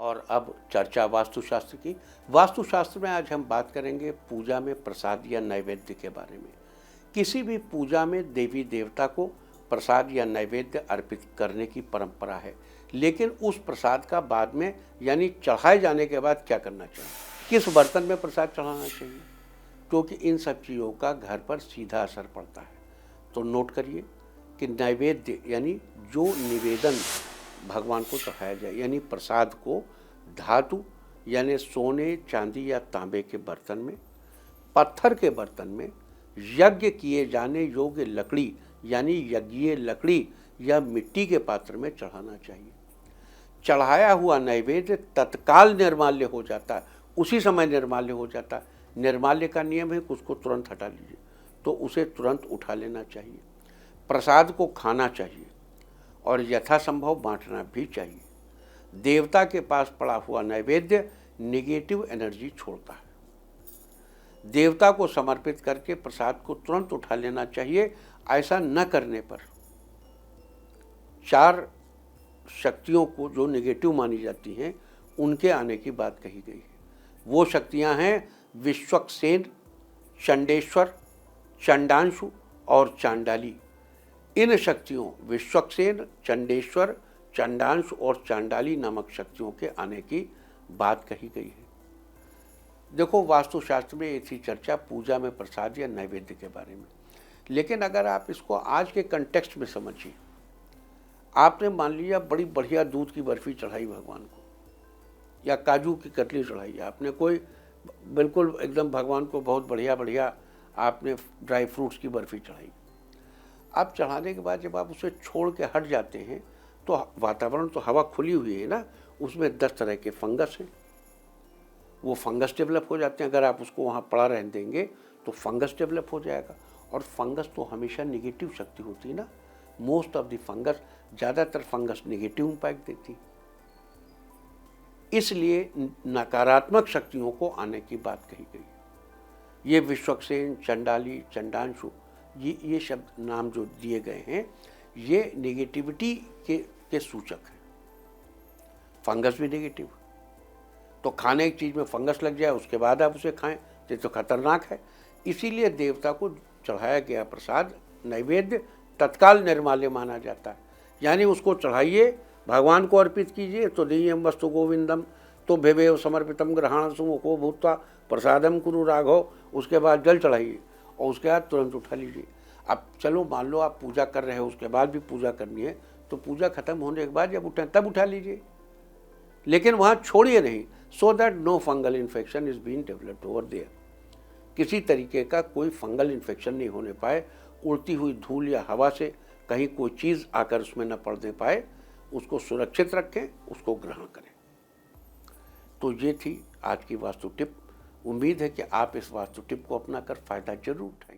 और अब चर्चा वास्तुशास्त्र की। वास्तुशास्त्र में आज हम बात करेंगे पूजा में प्रसाद या नैवेद्य के बारे में। किसी भी पूजा में देवी देवता को प्रसाद या नैवेद्य अर्पित करने की परंपरा है, लेकिन उस प्रसाद का बाद में यानी चढ़ाए जाने के बाद क्या करना चाहिए, किस बर्तन में प्रसाद चढ़ाना चाहिए, क्योंकि इन सब चीज़ों का घर पर सीधा असर पड़ता है। तो नोट करिए कि नैवेद्य यानी जो निवेदन भगवान को चढ़ाया जाए यानी प्रसाद को धातु यानी सोने चांदी या तांबे के बर्तन में, पत्थर के बर्तन में, यज्ञ किए जाने योग्य लकड़ी यानी यज्ञीय लकड़ी या मिट्टी के पात्र में चढ़ाना चाहिए। चढ़ाया हुआ नैवेद्य तत्काल निर्माल्य हो जाता है, उसी समय निर्माल्य हो जाता है। निर्माल्य का नियम है कि उसको तुरंत हटा लीजिए, तो उसे तुरंत उठा लेना चाहिए। प्रसाद को खाना चाहिए और यथासंभव बांटना भी चाहिए। देवता के पास पड़ा हुआ नैवेद्य नेगेटिव एनर्जी छोड़ता है। देवता को समर्पित करके प्रसाद को तुरंत उठा लेना चाहिए। ऐसा न करने पर 4 शक्तियों को जो नेगेटिव मानी जाती हैं उनके आने की बात कही गई है। वो शक्तियां हैं विश्वक्सेन, चंडेश्वर, चंडांशु और चांडाली। इन शक्तियों विश्वक्सेन, चंडेश्वर, चंडांशु और चांडाली नामक शक्तियों के आने की बात कही गई है। देखो, वास्तुशास्त्र में ऐसी चर्चा पूजा में प्रसाद या नैवेद्य के बारे में, लेकिन अगर आप इसको आज के कंटेक्स्ट में समझिए, आपने मान लिया बड़ी बढ़िया दूध की बर्फ़ी चढ़ाई भगवान को या काजू की कतली चढ़ाई, आपने कोई बिल्कुल एकदम भगवान को बहुत बढ़िया बढ़िया आपने ड्राई फ्रूट्स की बर्फ़ी चढ़ाई। आप चढ़ाने के बाद जब आप उसे छोड़ के हट जाते हैं तो वातावरण तो हवा खुली हुई है ना, उसमें 10 तरह के फंगस हैं, वो फंगस डेवलप हो जाते हैं। अगर आप उसको वहाँ पड़ा रहने देंगे तो फंगस डेवलप हो जाएगा, और फंगस तो हमेशा निगेटिव शक्ति होती है ना। मोस्ट ऑफ द फंगस, ज़्यादातर फंगस निगेटिव इम्पैक्ट देती। इसलिए नकारात्मक शक्तियों को आने की बात कही गई। ये विश्वक्सेन, चंडाली, चंडांशु, ये शब्द नाम जो दिए गए हैं ये नेगेटिविटी के सूचक हैं। फंगस भी नेगेटिव, तो खाने की चीज़ में फंगस लग जाए उसके बाद आप उसे खाएं तो खतरनाक है। इसीलिए देवता को चढ़ाया गया प्रसाद नैवेद्य तत्काल निर्माल्य माना जाता है। यानी उसको चढ़ाइए, भगवान को अर्पित कीजिए, तो देयम वस्तु गोविंदम तो भेवेव समर्पितम ग्रहण सुमुखो भूत्वा प्रसादम कुरु राघव। उसके बाद जल चढ़ाइए और उसके बाद तुरंत उठा लीजिए। अब चलो मान लो आप पूजा कर रहे हो, उसके बाद भी पूजा करनी है, तो पूजा खत्म होने के बाद जब उठें तब उठा लीजिए, लेकिन वहाँ छोड़िए नहीं, so that no fungal infection is being developed over there. किसी तरीके का कोई फंगल इन्फेक्शन नहीं होने पाए, उड़ती हुई धूल या हवा से कहीं कोई चीज़ आकर उसमें न पड़ने पाए, उसको सुरक्षित रखें, उसको ग्रहण करें। तो ये थी आज की वास्तु टिप। उम्मीद है कि आप इस वास्तु टिप को अपनाकर फ़ायदा जरूर उठाएं।